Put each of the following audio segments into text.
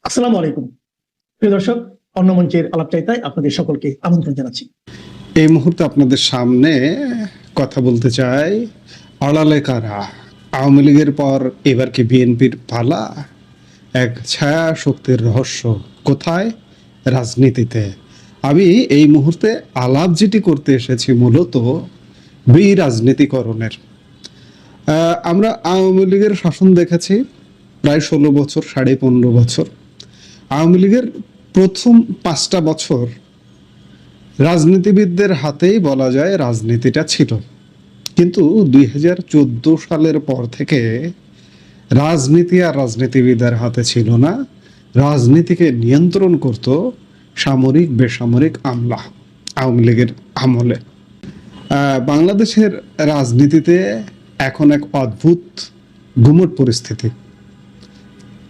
আসসালামু আলাইকুম প্রিয় দর্শক, অন্য মঞ্চের আলাপচারিতায় আপনাদের সকলকে আমন্ত্রণ জানাচ্ছি। এই মুহূর্তে আপনাদের সামনে কথা বলতে চাই, আড়ালে কারা? আওয়ামী লীগের পর এবার কি বিএনপির পালা? এক ছায়া শক্তির রহস্য কোথায়? রাজনীতিতে। আমি এই মুহূর্তে আলাপ যেটি করতে এসেছি মূলত রাজনীতিকরণের। আমরা আওয়ামী লীগের শাসন দেখেছি প্রায় 16 বছর, 15.5 বছর। আওয়ামী লীগের প্রথম 5টা বছর রাজনীতিবিদদের হাতেই বলা যায় রাজনীতিটা ছিল, কিন্তু 2014 সালের পর থেকে রাজনীতি আর রাজনীতিবিদের হাতে ছিল না। রাজনীতিকে নিয়ন্ত্রণ করত সামরিক বেসামরিক আমলা আওয়ামী লীগের আমলে। বাংলাদেশের রাজনীতিতে এখন এক অদ্ভুত গুমট পরিস্থিতি।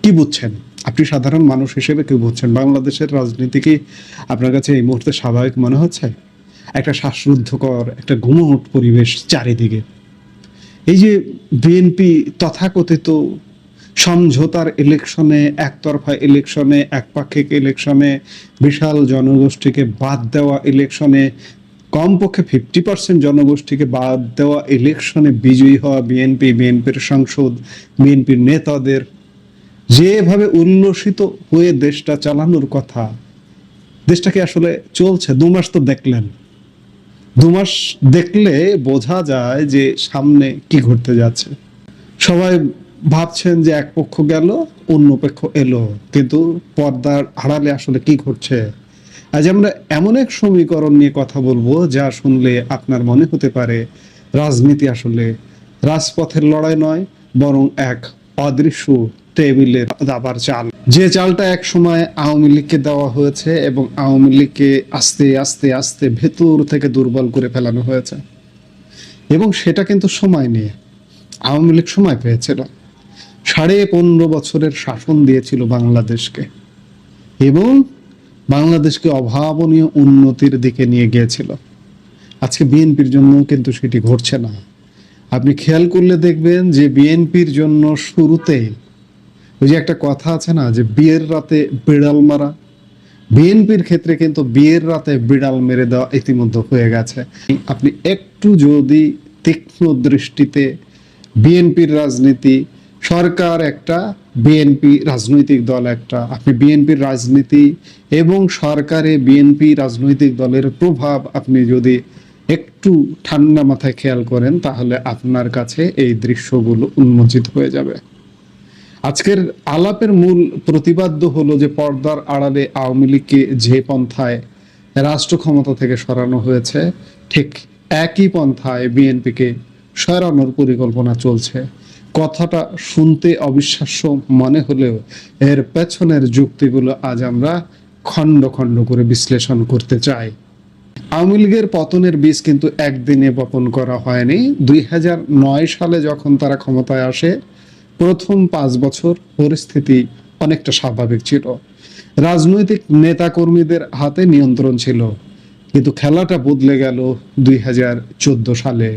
কি বুঝছেন আপনি, সাধারণ মানুষ হিসেবে কি বুঝছেন? বাংলাদেশের রাজনীতি কি আপনার কাছে এই মুহূর্তে স্বাভাবিক মনে হচ্ছে? একটা শ্বাসরুদ্ধকর একটা গুমোট পরিবেশ চারিদিকে। এই যে বিএনপি তথাকথিত সমঝোতার ইলেকশনে, একতরফা ইলেকশনে, একপাক্ষিক ইলেকশনে, বিশাল জনগোষ্ঠীকে বাদ দেওয়া ইলেকশনে, কমপক্ষে 50% জনগোষ্ঠীকে বাদ দেওয়া ইলেকশনে বিজয়ী হওয়া বিএনপি, বিএনপির সংসদ, বিএনপির নেতাদের যেভাবে উল্লসিত হয়ে দেশটা চালানোর কথা, দেশটাকে আসলে চলছে। 2 মাস তো দেখলেন, 2 মাস দেখলে বোঝা যায় যে সামনে কি ঘটতে যাচ্ছে। সবাই ভাবছেন যে এক পক্ষ গেল, অন্য পক্ষ এলো, কিন্তু পর্দার আড়ালে আসলে কি ঘটছে? আজ আমরা এমন এক সমীকরণ নিয়ে কথা বলবো যা শুনলে আপনার মনে হতে পারে রাজনীতি আসলে রাজপথের লড়াই নয়, বরং এক অদৃশ্য টেবিলের দাবার চাল। যে চালটা এক সময় আওয়ামী লীগকে দেওয়া হয়েছে এবং আওয়ামী লীগকে আস্তে আস্তে আস্তে ভেতর থেকে দুর্বল করে ফেলানো হয়েছে। এবং সেটা কিন্তু সময় নিয়ে আওয়ামী লীগ সময় পেয়েছিল, 15.5 বছরের শাসন দিয়েছিল বাংলাদেশকে এবং বাংলাদেশকে অভাবনীয় উন্নতির দিকে নিয়ে গিয়েছিল। আজকে বিএনপির জন্য কিন্তু সেটি ঘটছে না। আপনি খেয়াল করলে দেখবেন যে বিএনপির জন্য শুরুতে ওই যে একটা কথা আছে না, যে বিয়ের রাতে বিড়াল মারা, বিএনপির ক্ষেত্রে কিন্তু বিয়ের রাতে বিড়াল মেরে দেওয়া ইতিমধ্যে হয়ে গেছে। আপনি একটু যদি তীক্ষ্ণ দৃষ্টিতে বিএনপির রাজনীতি, সরকার একটা, বিএনপি রাজনৈতিক দল একটা, আপনি বিএনপির রাজনীতি এবং সরকারে বিএনপি রাজনৈতিক দলের প্রভাব আপনি যদি একটু ঠান্ডা মাথায় খেয়াল করেন, তাহলে আপনার কাছে এই দৃশ্যগুলো উন্মোচিত হয়ে যাবে। আজকের আলাপের মূল প্রতিপাদ্য হলো যে পর্দার আড়ালে আওয়ামী লীগকে যে পন্থায় রাষ্ট্র ক্ষমতা থেকে সরানো হয়েছে, ঠিক একই পন্থায় বিএনপিকে সরানোর পরিকল্পনা চলছে। কথাটা শুনতে অবিশ্বাস্য মনে হলেও এর পেছনের যুক্তিগুলো আজ আমরা খণ্ড খণ্ড করে বিশ্লেষণ করতে চাই। আওয়ামী লীগের পতনের বীজ কিন্তু একদিনে বপন করা হয়নি। 2009 সালে যখন তারা ক্ষমতায় আসে, প্রথম 5 বছর পরিস্থিতি অনেকটা স্বাভাবিক ছিল, রাজনৈতিক নেতাকর্মীদের হাতে নিয়ন্ত্রণ ছিল, কিন্তু খেলাটা বদলে গেল 2014 সালে।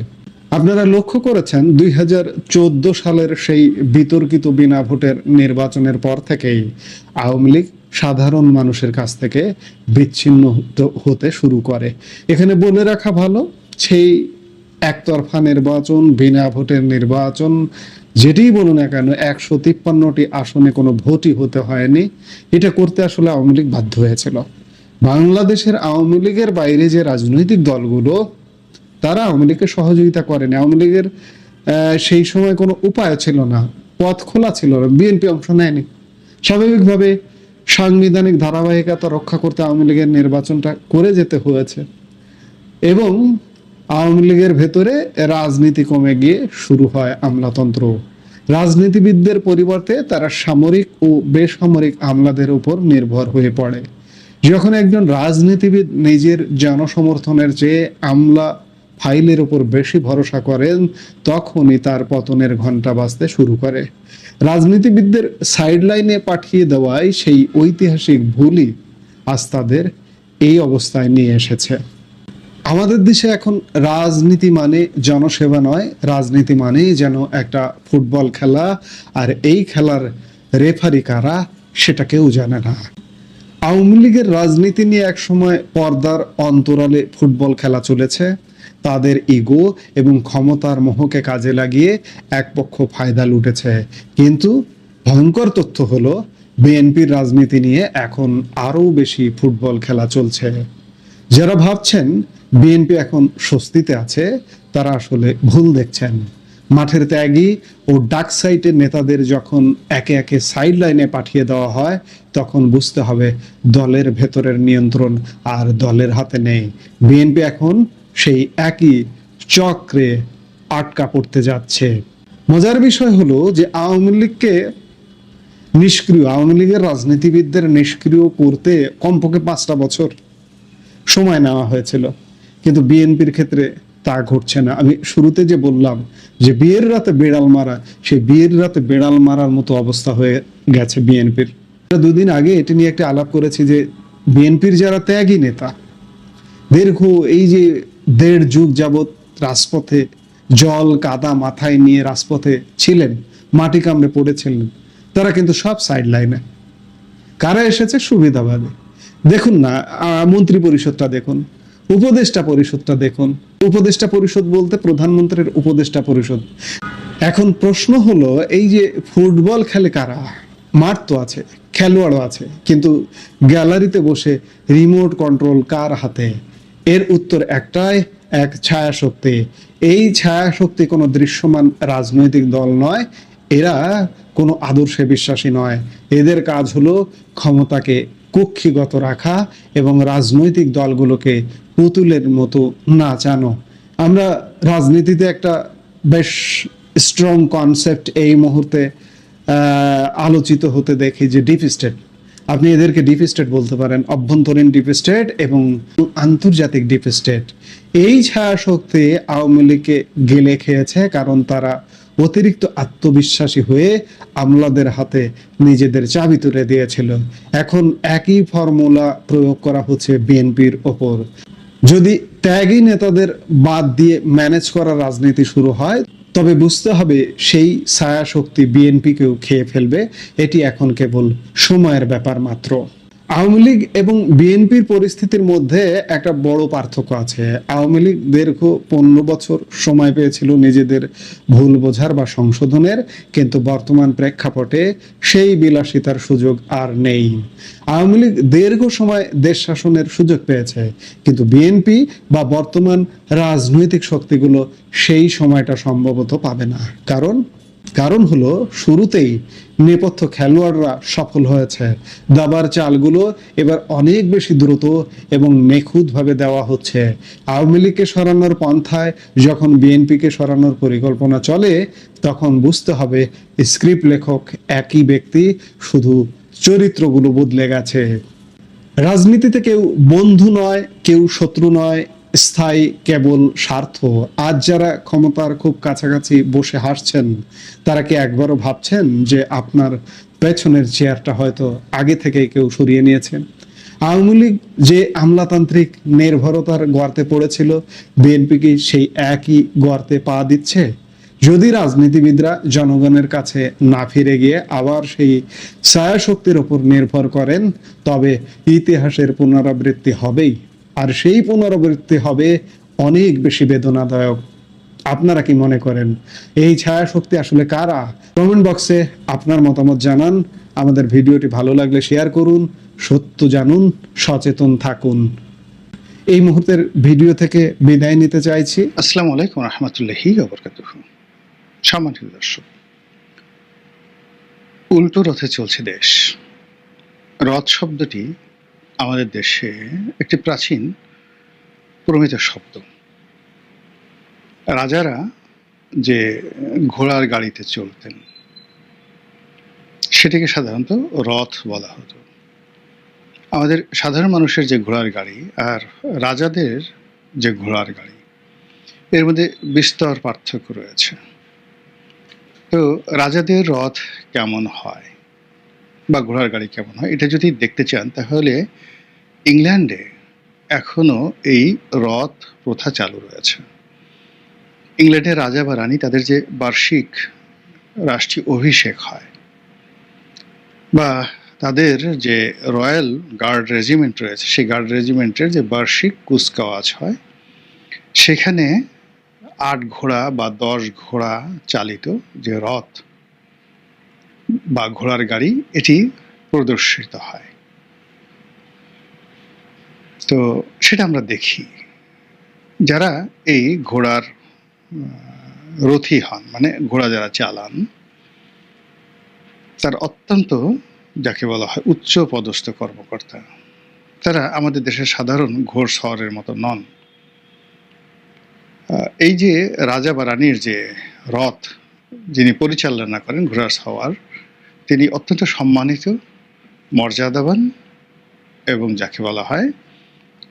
আপনারা লক্ষ্য করেছেন 2014 সালের সেই বিতর্কিত বিনা ভোটের নির্বাচনের পর থেকেই আওয়ামী লীগ সাধারণ মানুষের কাছ থেকে বিচ্ছিন্ন হতে শুরু করে। এখানে বলে রাখা ভালো, সেই একতরফা নির্বাচন, বিনা ভোটের নির্বাচন, যেটি বলুন না কেন, 153টি আসনে কোনো ভোটই হতে হয়নি। এটা করতে আসলে আওয়ামী লীগ বাধ্য হয়েছিল। বাংলাদেশের আওয়ামী লীগের বাইরে যে রাজনৈতিক দলগুলো, তারা আওয়ামী লীগকে সহযোগিতা করেনি। আওয়ামী লীগের সেই সময় কোনো উপায় ছিল না, পথ খোলা ছিল না, বিএনপি অংশ নেয়নি। স্বাভাবিকভাবে সাংবিধানিক ধারাবাহিকতা রক্ষা করতে আওয়ামী লীগের নির্বাচনটা করে যেতে হয়েছে এবং আওয়ামী লীগের ভেতরে রাজনীতি কমে গিয়ে শুরু হয় আমলাতন্ত্র। রাজনীতিবিদদের পরিবর্তে তারা সামরিক ও বেসামরিক আমলাদের উপর নির্ভর হয়ে পড়ে। যখন একজন রাজনীতিবিদ নিজের জনসমর্থনের চেয়ে আমলা ফাইলের উপর বেশি ভরসা করেন, তখনই তার পতনের ঘন্টা বাজতে শুরু করে। রাজনীতিবিদদের সাইডলাইনে পাঠিয়ে দেওয়ায় সেই ঐতিহাসিক ভুলই আজ তাদের এই অবস্থায় নিয়ে এসেছে। আমাদের দেশে এখন রাজনীতি মানে জনসেবা নয়, রাজনীতি মানেই যেন একটা ফুটবল খেলা, আর এই খেলার রেফারি কারা সেটা কেউ জানে না। আওয়ামী লীগের রাজনীতি নিয়ে একসময় পর্দার অন্তরালে ফুটবল খেলা চলেছে। তাদের ইগো এবং ক্ষমতার মোহকে কাজে লাগিয়ে এক পক্ষ ফায়দা লুটেছে। কিন্তু ভয়ঙ্কর তথ্য হলো, বিএনপির রাজনীতি নিয়ে এখন আরো বেশি ফুটবল খেলা চলছে। যারা ভাবছেন বিএনপি এখন স্বস্তিতে আছে, তারা আসলে ভুল দেখছেন। মাঠের ত্যাগী ও ডাক সাইটের নেতাদের যখন একে একে সাইড লাইনে পাঠিয়ে দেওয়া হয়, তখন বুঝতে হবে দলের ভেতরের নিয়ন্ত্রণ আর দলের হাতে নেই। বিএনপি এখন সেই একই চক্রে আটকা পড়তে যাচ্ছে। মজার বিষয় হলো যে আওয়ামী লীগের রাজনীতিবিদদের নিষ্ক্রিয় করতে কমপক্ষে 5টা বছর সময় নেওয়া হয়েছিল, কিন্তু বিএনপির ক্ষেত্রে তা ঘটছে না। আমি শুরুতে যে বললাম যে বিয়ের রাতে বেড়াল মারা, সেই বিয়ের রাতে বেড়াল মারার মতো অবস্থা হয়ে গেছে বিএনপির। 2 দিন আগে এটি নিয়ে একটা আলাপ করেছি যে বিএনপির যারা ত্যাগী নেতা, দীর্ঘ এই যে 1.5 যুগ যাবৎ রাজপথে জল কাদা মাথায় নিয়ে রাজপথে ছিলেন, মাটি কামড়ে পড়েছিলেন, তারা কিন্তু সব সাইড লাইনে। কারা এসেছে? সুবিধাবাদী। দেখুন না, মন্ত্রী পরিষদটা দেখুন, উপদেষ্টা পরিষদটা দেখুন। উপদেষ্টা পরিষদ বলতে প্রধানমন্ত্রীর উপদেষ্টা পরিষদ। এখন প্রশ্ন হলো, এই যে ফুটবল খেলে কারা? মাঠ তো আছে, খেলোয়াড়ও আছে, কিন্তু গ্যালারিতে বসে রিমোট কন্ট্রোল কার হাতে? এর উত্তর একটাই, এক ছায়া শক্তি। এই ছায়া শক্তি কোনো দৃশ্যমান রাজনৈতিক দল নয়, এরা কোনো আদর্শে বিশ্বাসী নয়। এদের কাজ হলো ক্ষমতাকে কক্ষিগত রাখা এবং রাজনৈতিক দলগুলোকে পুতুলের মতো নাচানো। আমরা রাজনীতিতে একটা বেশ স্ট্রং কনসেপ্ট এই মুহূর্তে আলোচিত হতে দেখি, যে ডিপ স্টেট। আপনি এদেরকে ডিপ স্টেট বলতে পারেন, অভ্যন্তরীণ ডিপ স্টেট এবং আন্তর্জাতিক ডিপ স্টেট। এই ছায়া শক্তি আওয়ামী লীগকে গেলে খেয়েছে, কারণ তারা অতিরিক্ত আত্মবিশ্বাসী হয়ে আমলাদের হাতে নিজেদের চাবি তুলে দিয়েছিল। এখন একই ফর্মুলা প্রয়োগ করা হচ্ছে বিএনপির ওপর। যদি ত্যাগী নেতাদের বাদ দিয়ে ম্যানেজ করার রাজনীতি শুরু হয়, তবে বুঝতে হবে সেই ছায়া শক্তি বিএনপিকেও খেয়ে ফেলবে। এটি এখন কেবল সময়ের ব্যাপার মাত্র। আওয়ামী লীগ এবং বিএনপির পরিস্থিতির মধ্যে একটা বড় পার্থক্য আছে। আওয়ামী লীগ দীর্ঘ 15 বছর সময় পেয়েছিল নিজেদের ভুল বোঝার বা সংশোধনের, কিন্তু বর্তমান প্রেক্ষাপটে সেই বিলাসিতার সুযোগ আর নেই। আওয়ামী লীগ দীর্ঘ সময় দেশ শাসনের সুযোগ পেয়েছে, কিন্তু বিএনপি বা বর্তমান রাজনৈতিক শক্তিগুলো সেই সময়টা সম্ভবত পাবে না। কারণ হলো, শুরুতেই নেপথ্য খেলোয়াড়রা সফল হয়েছে। দাবার চালগুলো এবার অনেক বেশি দ্রুত এবং নিখুঁতভাবে দেওয়া হচ্ছে। আওয়ামী লীগকে সরানোর পন্থায় যখন বিএনপিকে সরানোর পরিকল্পনা চলে, তখন বুঝতে হবে স্ক্রিপ্ট লেখক একই ব্যক্তি, শুধু চরিত্রগুলো বদলে গেছে। রাজনীতিতে কেউ বন্ধু নয়, কেউ শত্রু নয়, স্থায়ী কেবল স্বার্থ। আজ যারা ক্ষমতার খুব কাছাকাছি বসে হাসছেন, তারা কি একবারও ভাবছেন যে আপনার পেছনের চেয়ারটা হয়তো আগে থেকেই কেউ সরিয়ে নিয়েছেন? আওয়ামী লীগ যে আমলাতান্ত্রিক নির্ভরতার গর্তে পড়েছিল, বিএনপি কি সেই একই গর্তে পা দিচ্ছে? যদি রাজনীতিবিদরা জনগণের কাছে না ফিরে গিয়ে আবার সেই ছায়া শক্তির উপর নির্ভর করেন, তবে ইতিহাসের পুনরাবৃত্তি হবেই, আর সেই পুনরাবৃত্তি হবে অনেক বেশি বেদনাদায়ক। আপনারা কি মনে করেন এই ছায়া শক্তি আসলে কারা? কমেন্ট বক্সে আপনার মতামত জানান। আমাদের ভিডিওটি ভালো লাগলে শেয়ার করুন। সত্য জানুন, সচেতন থাকুন। এই মুহূর্তের ভিডিও থেকে বিদায় নিতে চাইছি। আসসালামু আলাইকুম রহমতুল্লাহি ওয়া বারাকাতুহু। সম্মানিত দর্শক, উল্টো রথে চলছে দেশ। রথ শব্দটি আমাদের দেশে একটি প্রাচীন প্রমিত শব্দ। রাজারা যে ঘোড়ার গাড়িতে চলতেন, সেটিকে সাধারণত রথ বলা হতো। আমাদের সাধারণ মানুষের যে ঘোড়ার গাড়ি আর রাজাদের যে ঘোড়ার গাড়ি, এর মধ্যে বিস্তর পার্থক্য রয়েছে। তো রাজাদের রথ কেমন হয় বা ঘোড়ার গাড়ি কেমন হয়, এটা যদি দেখতে চান, তাহলে ইংল্যান্ডে এখনো এই রথ প্রথা চালু রয়েছে। ইংল্যান্ডের রাজা বা রানী, তাদের যে বার্ষিক রাষ্ট্রীয় অভিষেক হয় বা তাদের যে রয়্যাল গার্ড রেজিমেন্ট রয়েছে, সেই গার্ড রেজিমেন্টের যে বার্ষিক কুচকাওয়াজ হয়, সেখানে 8 ঘোড়া বা 10 ঘোড়া চালিত যে রথ বা ঘোড়ার গাড়ি, এটি প্রদর্শিত হয়। তো সেটা আমরা দেখি। যারা এই ঘোড়ার রথী হন, মানে ঘোড়া যারা চালান, তার অত্যন্ত যাকে বলা হয় উচ্চ পদস্থ কর্মকর্তা। তারা আমাদের দেশের সাধারণ ঘোড়সওয়ারের মতো নন। এই যে রাজা বা রানীর যে রথ যিনি পরিচালনা করেন, ঘোড়ার সওয়ার, তিনি অত্যন্ত সম্মানিত, মর্যাদাবান এবং যাকে বলা হয়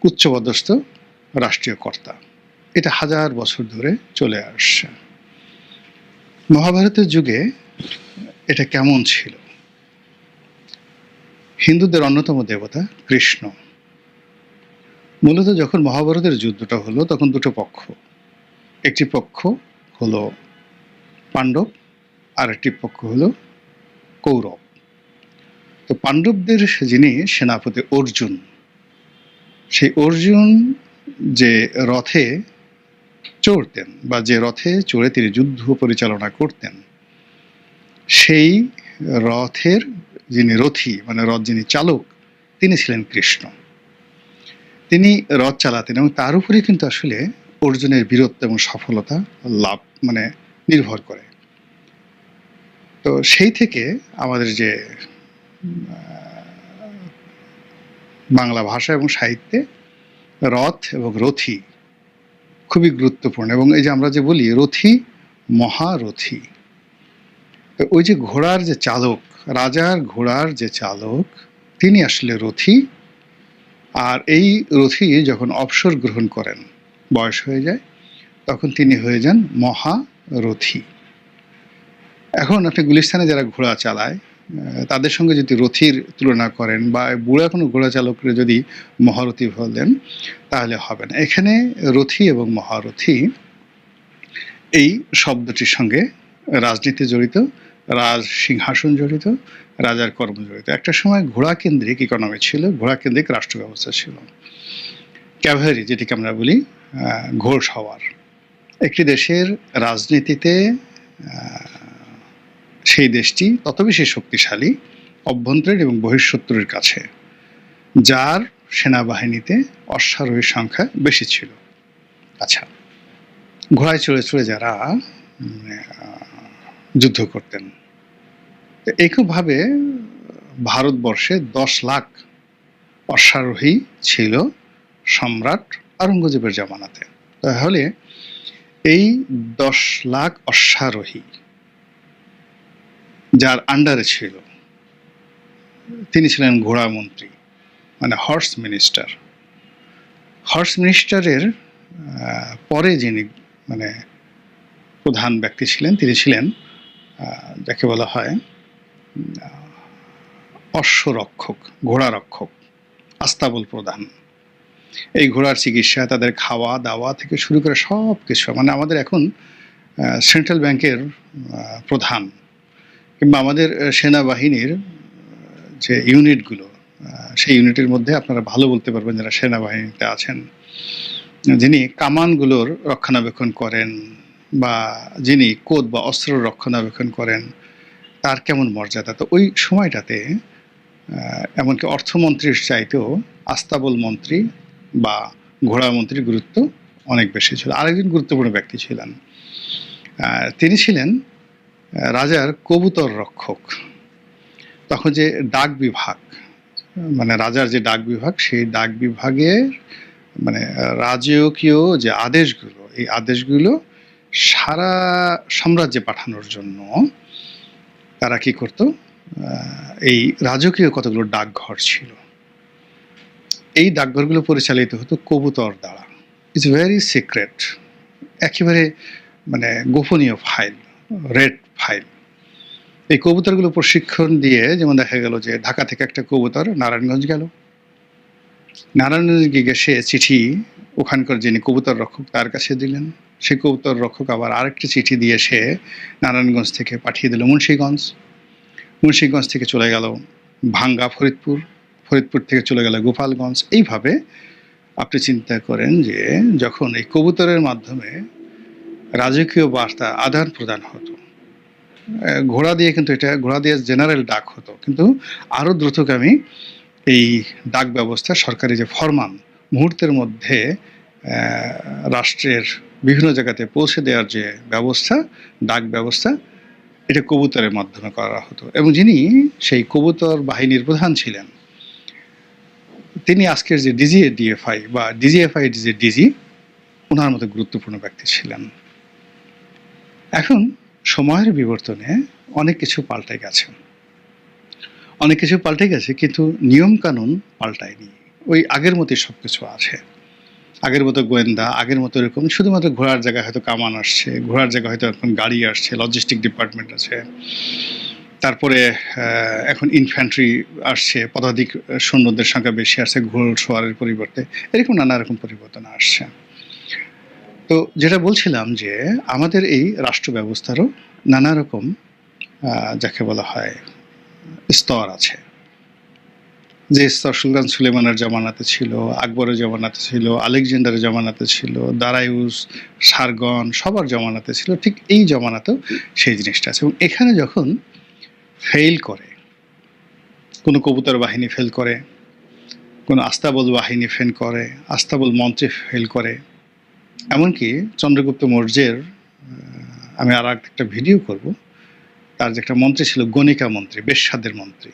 উচ্চপদস্থ রাষ্ট্রীয় কর্তা। এটা হাজার বছর ধরে চলে আসছে। মহাভারতের যুগে এটা কেমন ছিল? হিন্দুদের অন্যতম দেবতা কৃষ্ণ। মূলত যখন মহাভারতের যুদ্ধটা হলো, তখন দুটো পক্ষ। একটি পক্ষ হলো পাণ্ডব, আর একটি পক্ষ হলো কৌরব। তো পাণ্ডবদের যিনি সেনাপতি অর্জুন, সেই অর্জুন যে রথে চড়তেন বা যে রথে চড়ে তিনি যুদ্ধ পরিচালনা করতেন, সেই রথের যিনি রথী, মানে রথ যিনি চালক, তিনি ছিলেন কৃষ্ণ। তিনি রথ চালাতেন এবং তার উপরে কিন্তু আসলে অর্জুনের বীরত্ব এবং সফলতা লাভ মানে নির্ভর করে। তো সেই থেকে আমাদের যে বাংলা ভাষা এবং সাহিত্যে রথ এবং রথী খুবই গুরুত্বপূর্ণ। এবং এই যে আমরা যে বলি রথী, মহারথী, ওই যে ঘোড়ার যে চালক, রাজার ঘোড়ার যে চালক, তিনি আসলে রথী। আর এই রথী যখন অবসর গ্রহণ করেন, বয়স হয়ে যায়, তখন তিনি হয়ে যান মহারথী। এখন আপনি গুলিস্তানে যারা ঘোড়া চালায়, তাদের সঙ্গে যদি রথীর তুলনা করেন বা বুড়া কোনো ঘোড়া চালককে যদি মহারথী বলেন, তাহলে হবে না। এখানে রথী এবং মহারথী এই শব্দটির সঙ্গে রাজনীতি জড়িত, রাজ সিংহাসন জড়িত, রাজার কর্ম জড়িত। একটা সময় ঘোড়া কেন্দ্রিক ইকোনমি ছিল, ঘোড়া কেন্দ্রিক রাষ্ট্র ব্যবস্থা ছিল। ক্যাভালরি, যেটিকে আমরা বলি ঘোড়সওয়ার, একটি দেশের রাজনীতিতে সেই দেশটি তত বেশি শক্তিশালী অভ্যন্তরীণ এবং বহিঃশত্রুর কাছে, যার সেনাবাহিনীতে অশ্বারোহীর সংখ্যা বেশি ছিল। আচ্ছা, ঘোড়ায় চড়ে চড়ে যারা যুদ্ধ করতেন, একইভাবে ভারতবর্ষে 10 লাখ অশ্বারোহী ছিল সম্রাট আওরঙ্গজেবের জামানাতে। তাহলে এই 10 লাখ অশ্বারোহী যার আন্ডারে ছিল, তিনি ছিলেন ঘোড়া মন্ত্রী, মানে হর্স মিনিস্টার। হর্স মিনিস্টারের পরে যিনি মানে প্রধান ব্যক্তি ছিলেন, তিনি ছিলেন যাকে বলা হয় অশ্বরক্ষক, ঘোড়া রক্ষক, আস্তাবল প্রধান। এই ঘোড়ার চিকিৎসা, তাদের খাওয়া দাওয়া থেকে শুরু করে সব কিছু, মানে আমাদের এখন সেন্ট্রাল ব্যাংকের প্রধান কিংবা আমাদের সেনাবাহিনীর যে ইউনিটগুলো, সেই ইউনিটের মধ্যে আপনারা ভালো বলতে পারবেন যারা সেনাবাহিনীতে আছেন, যিনি কামানগুলোর রক্ষণাবেক্ষণ করেন বা যিনি কোদ বা অস্ত্র রক্ষণাবেক্ষণ করেন, তার কেমন মর্যাদা। তো ওই সময়টাতে এমনকি অর্থমন্ত্রীর চাইতেও আস্তাবল মন্ত্রী বা ঘোড়া মন্ত্রীর গুরুত্ব অনেক বেশি ছিল। আরেকজন গুরুত্বপূর্ণ ব্যক্তি ছিলেন, তিনি ছিলেন রাজার কবুতর রক্ষক। তখন যে ডাক বিভাগ, মানে রাজার যে ডাক বিভাগ, সেই ডাক বিভাগের মানে রাজকীয় যে আদেশগুলো, এই আদেশগুলো সারা সাম্রাজ্যে পাঠানোর জন্য তারা কি করত, এই রাজকীয় কতগুলো ডাকঘর ছিল, এই ডাকঘরগুলো পরিচালিত হতো কবুতর দ্বারা। ইটস ভেরি সিক্রেট, একেবারে মানে গোপনীয় ফাইল, রেড ফাইল। এই কবুতরগুলো প্রশিক্ষণ দিয়ে, যেমন দেখা গেল যে ঢাকা থেকে একটা কবুতর নারায়ণগঞ্জ গেল, নারায়ণগঞ্জ গিয়ে সে চিঠি ওখানকার যিনি কবুতর রক্ষক তার কাছে দিলেন, সেই কবুতর রক্ষক আবার আরেকটি চিঠি দিয়ে সে নারায়ণগঞ্জ থেকে পাঠিয়ে দিল মুন্সিগঞ্জ, মুন্সিগঞ্জ থেকে চলে গেল ভাঙ্গা ফরিদপুর, ফরিদপুর থেকে চলে গেল গোপালগঞ্জ। এইভাবে আপনি চিন্তা করেন যে যখন এই কবুতরের মাধ্যমে রাজকীয় বার্তা আদান প্রদান হতো, ঘোড়া দিয়ে, কিন্তু এটা ঘোড়া দিয়ে জেনারেল ডাক হতো, কিন্তু আরও দ্রুতগামী এই ডাক ব্যবস্থা, সরকারি যে ফরমান মুহূর্তের মধ্যে রাষ্ট্রের বিভিন্ন জায়গাতে পৌঁছে দেওয়ার যে ব্যবস্থা, ডাক ব্যবস্থা, এটা কবুতরের মাধ্যমে করা হতো। এবং যিনি সেই কবুতর বাহিনীর প্রধান ছিলেন, তিনি আজকের যে ডিজিএফআই বা ডিজিএফআই যে ডিজি, ওনার মতো গুরুত্বপূর্ণ ব্যক্তি ছিলেন। এখন সময়ের বিবর্তনে অনেক কিছু পাল্টে গেছে, অনেক কিছু পাল্টে গেছে, কিন্তু নিয়ম কানুন পাল্টায়নি। ওই আগের মতোই সব কিছু আছে, আগের মতো গোয়েন্দা, আগের মতো এরকম, শুধুমাত্র ঘোড়ার জায়গায় হয়তো কামান আসছে, ঘোড়ার জায়গায় হয়তো এখন গাড়ি আসছে, লজিস্টিক ডিপার্টমেন্ট আছে, তারপরে এখন ইনফ্যান্ট্রি আসছে, পদাতিক সৈন্যদের সংখ্যা বেশি আসছে ঘোড়সওয়ারের পরিবর্তে, এরকম নানা রকম পরিবর্তন আসছে। তো যেটা বলছিলাম যে আমাদের এই রাষ্ট্র ব্যবস্থারও নানা রকম যাকে বলা হয় স্তর আছে। যে স্তর সুলতান সুলেমানের জামানাতে ছিল, আকবরের জামানাতে ছিল, আলেকজান্ডারের জামানাতে ছিল, দারায়ুস, সারগন, সবার জামানাতে ছিল, ঠিক এই জামানাতেও সেই জিনিসটা আছে। এবং এখানে যখন ফেল করে, কোনো কবুতর বাহিনী ফেল করে, কোনো আস্তাবল বাহিনী ফেল করে, আস্তাবল মন্ত্রী ফেল করে, এমনকি চন্দ্রগুপ্ত মৌর্যের আমি আর একটা ভিডিও করব, তার যে একটা মন্ত্রী ছিল গণিকা মন্ত্রী, বেশ্যাদের মন্ত্রী,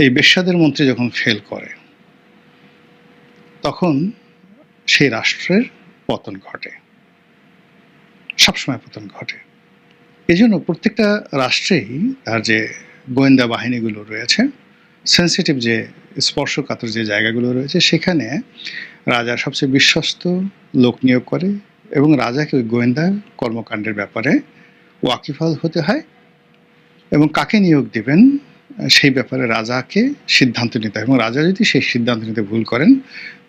এই বেশ্যাদের মন্ত্রী যখন ফেল করে, তখন সেই রাষ্ট্রের পতন ঘটে, সবসময় পতন ঘটে। এই জন্য প্রত্যেকটা রাষ্ট্রেই তার যে গোয়েন্দা বাহিনীগুলো রয়েছে, সেন্সিটিভ যে স্পর্শকাতর যে জায়গাগুলো রয়েছে, সেখানে রাজা সবচেয়ে বিশ্বস্ত লোক নিয়োগ করে এবং রাজাকে ওই গোয়েন্দা কর্মকাণ্ডের ব্যাপারে ওয়াকিফাল হতে হয়, এবং কাকে নিয়োগ দেবেন সেই ব্যাপারে রাজাকে সিদ্ধান্ত নিতে হয়। এবং রাজা যদি সেই সিদ্ধান্ত নিতে ভুল করেন,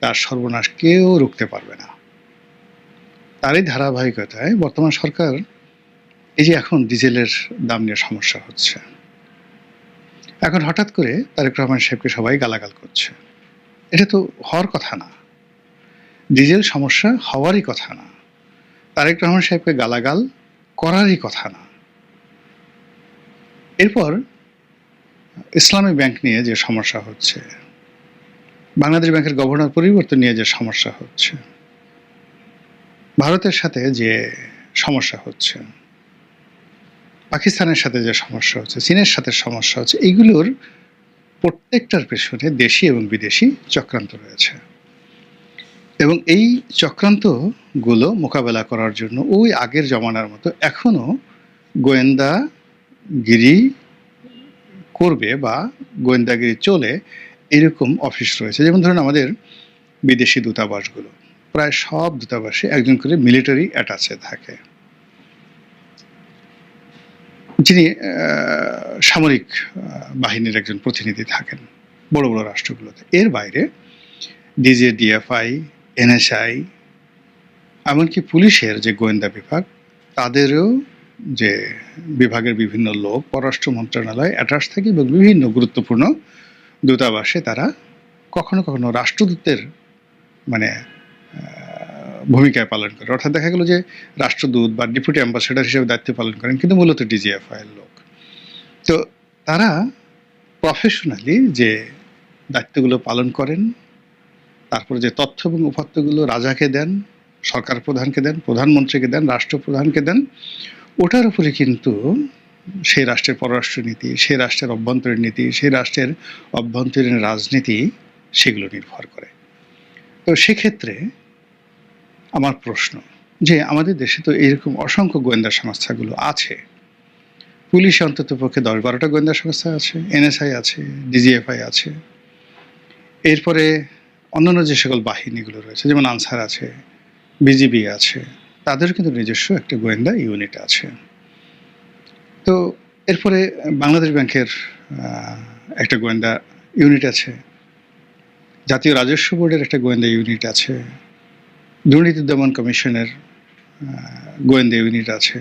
তার সর্বনাশ কেউ রুখতে পারবে না। তারই ধারাবাহিকতায় বর্তমান সরকার, এই যে এখন ডিজেলের দাম নিয়ে সমস্যা হচ্ছে, এখন হঠাৎ করে তারেক রহমান সাহেবকে সবাই গালাগাল করছে। এটা তো হওয়ার কথা না, ডিজেল সমস্যা হওয়ারই কথা না, তারেক রহমান সাহেবকে গালাগাল করারই কথা না। এরপর ইসলামী ব্যাংক নিয়ে যে সমস্যা হচ্ছে, বাংলাদেশ ব্যাংকের গভর্নর পরিবর্তন নিয়ে যে সমস্যা হচ্ছে, ভারতের সাথে যে সমস্যা হচ্ছে, পাকিস্তানের সাথে যে সমস্যা হচ্ছে, চীনের সাথে সমস্যা হচ্ছে, এইগুলোর প্রত্যেকটার পেছনে দেশি এবং বিদেশি চক্রান্ত রয়েছে। এবং এই চক্রান্তগুলো মোকাবেলা করার জন্য ওই আগের জমানার মতো এখনো গোয়েন্দাগিরি করবে বা গোয়েন্দাগিরি চলে, এরকম অফিস রয়েছে। যেমন ধরুন আমাদের বিদেশি দূতাবাসগুলো, প্রায় সব দূতাবাসে একজন করে মিলিটারি অ্যাটাচে থাকে, যিনি সামরিক বাহিনীর একজন প্রতিনিধি থাকেন বড় বড় রাষ্ট্রগুলোতে। এর বাইরে ডিজিএফআই, এনএসআই, এমনকি পুলিশের যে গোয়েন্দা বিভাগ, তাদেরও যে বিভাগের বিভিন্ন লোক পররাষ্ট্র মন্ত্রণালয় অ্যাটাচ থাকে এবং বিভিন্ন গুরুত্বপূর্ণ দূতাবাসে তারা কখনো কখনো রাষ্ট্রদূতের মানে ভূমিকায় পালন করে। অর্থাৎ দেখা গেল যে রাষ্ট্রদূত বা ডেপুটি অ্যাম্বাসেডার হিসেবে দায়িত্ব পালন করেন, কিন্তু মূলত ডিজিএফআই এর লোক। তো তারা প্রফেশনালি যে দায়িত্বগুলো পালন করেন, তারপরে যে তথ্য এবং উপাত্তগুলো রাজাকে দেন, সরকার প্রধানকে দেন, প্রধানমন্ত্রীকে দেন, রাষ্ট্রপ্রধানকে দেন, ওটার উপরে কিন্তু সেই রাষ্ট্রের পররাষ্ট্রনীতি, সেই রাষ্ট্রের অভ্যন্তরীণ নীতি, সেই রাষ্ট্রের অভ্যন্তরীণ রাজনীতি, সেগুলো নির্ভর করে। তো সেক্ষেত্রে আমার প্রশ্ন যে আমাদের দেশে তো এইরকম অসংখ্য গোয়েন্দা সংস্থাগুলো আছে, পুলিশে অন্তত পক্ষে 10-12টা গোয়েন্দা সংস্থা আছে, এনএসআই আছে, ডিজিএফআই আছে, এরপরে অন্যান্য যে সকল বাহিনীগুলো রয়েছে যেমন আনসার আছে, বিজিবি আছে, তাদেরও কিন্তু নিজস্ব একটা গোয়েন্দা ইউনিট আছে। তো এরপরে বাংলাদেশ ব্যাংকের একটা গোয়েন্দা ইউনিট আছে, জাতীয় রাজস্ব বোর্ডের একটা গোয়েন্দা ইউনিট আছে, দুর্নীতি দমন কমিশনের গোয়েন্দা ইউনিট আছে,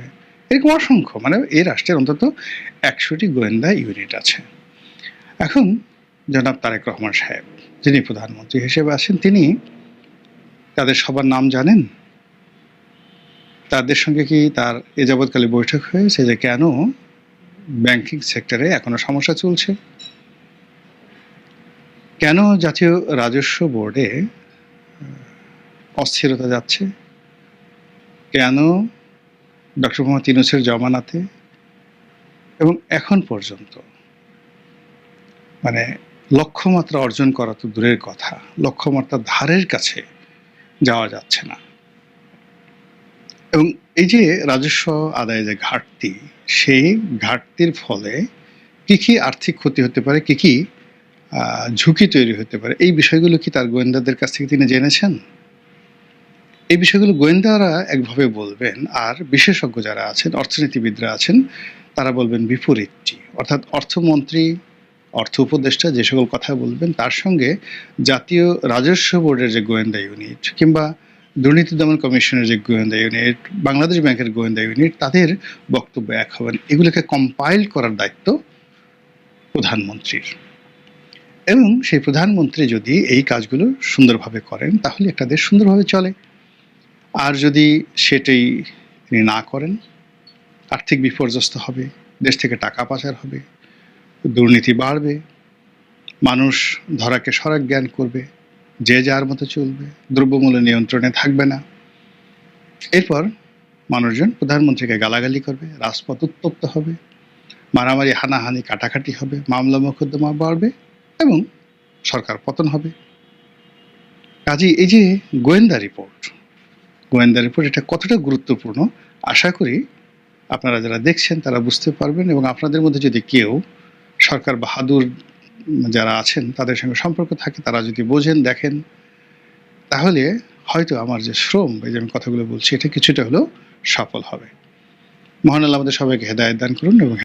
এরকম অসংখ্য, মানে এই রাষ্ট্রের অন্তত 100টি গোয়েন্দা ইউনিট আছে। এখন জনাব তারেক রহমান সাহেব যিনি প্রধানমন্ত্রী হিসেবে আছেন, তিনি তাদের সবার নাম জানেন? তাদের সঙ্গে কি তার এ যাবৎকালে বৈঠক হয়েছে যে কেন ব্যাংকিং সেক্টরে এখনো সমস্যা চলছে? কেন জাতীয় রাজস্ব বোর্ডে অস্থিরতা যাচ্ছে? কেন ডক্টর মোহাম্মদ ইউনূসের জমানাতে এবং এখন পর্যন্ত মানে লক্ষ্যমাত্রা অর্জন করা তো দূরের কথা, লক্ষ্যমাত্রার ধারের কাছে যাওয়া যাচ্ছে না। এবং এই যে রাজস্ব আদায়ে যে ঘাটতি, সেই ঘাটতির ফলে কি কি আর্থিক ক্ষতি হতে পারে, কি কি ঝুঁকি তৈরি হতে পারে, এই বিষয়গুলো কি তার গোয়েন্দাদের কাছ থেকে তিনি জেনেছেন? এই বিষয়গুলো গোয়েন্দারা একভাবে বলবেন, আর বিশেষজ্ঞ যারা আছেন, অর্থনীতিবিদরা আছেন, তারা বলবেন বিপরীতটি। অর্থাৎ অর্থমন্ত্রী, অর্থ উপদেষ্টা যে সকল কথা বলবেন, তার সঙ্গে জাতীয় রাজস্ব বোর্ডের যে গোয়েন্দা ইউনিট কিংবা দুর্নীতি দমন কমিশনের যে গোয়েন্দা ইউনিট, বাংলাদেশ ব্যাংকের গোয়েন্দা ইউনিট, তাদের বক্তব্য এক হবেন। এগুলোকে কম্পাইল করার দায়িত্ব প্রধানমন্ত্রীর। এবং সেই প্রধানমন্ত্রী যদি এই কাজগুলো সুন্দরভাবে করেন, তাহলে একটা দেশ সুন্দরভাবে চলে। আর যদি সেটাই তিনি না করেন, আর্থিক বিপর্যস্ত হবে, দেশ থেকে টাকা পাচার হবে, দুর্নীতি বাড়বে, মানুষ ধরাকে সরাক জ্ঞান করবে, যে যার মতো চলবে, দ্রব্যমূল্য নিয়ন্ত্রণে থাকবে না। এরপর মানুষজন প্রধানমন্ত্রীকে গালাগালি করবে, রাজপথ উত্তপ্ত হবে, মারামারি হানাহানি কাটাকাটি হবে, মামলা মোকদ্দমা বাড়বে এবং সরকার পতন হবে। কাজেই এই যে গোয়েন্দা রিপোর্ট এটা কতটা গুরুত্বপূর্ণ, আশা করি আপনারা যারা দেখছেন তারা বুঝতে পারবেন। এবং আপনাদের মধ্যে যদি কেউ সরকার বাহাদুর যারা আছেন তাদের সঙ্গে সম্পর্ক থাকে, তারা যদি বোঝেন, দেখেন, তাহলে হয়তো আমার যে শ্রম, এই যে আমি কথাগুলো বলছি, এটা কিছুটা হলেও সফল হবে। মহান আল্লাহ আমাদের সবাইকে হেদায়েত দান করুন এবং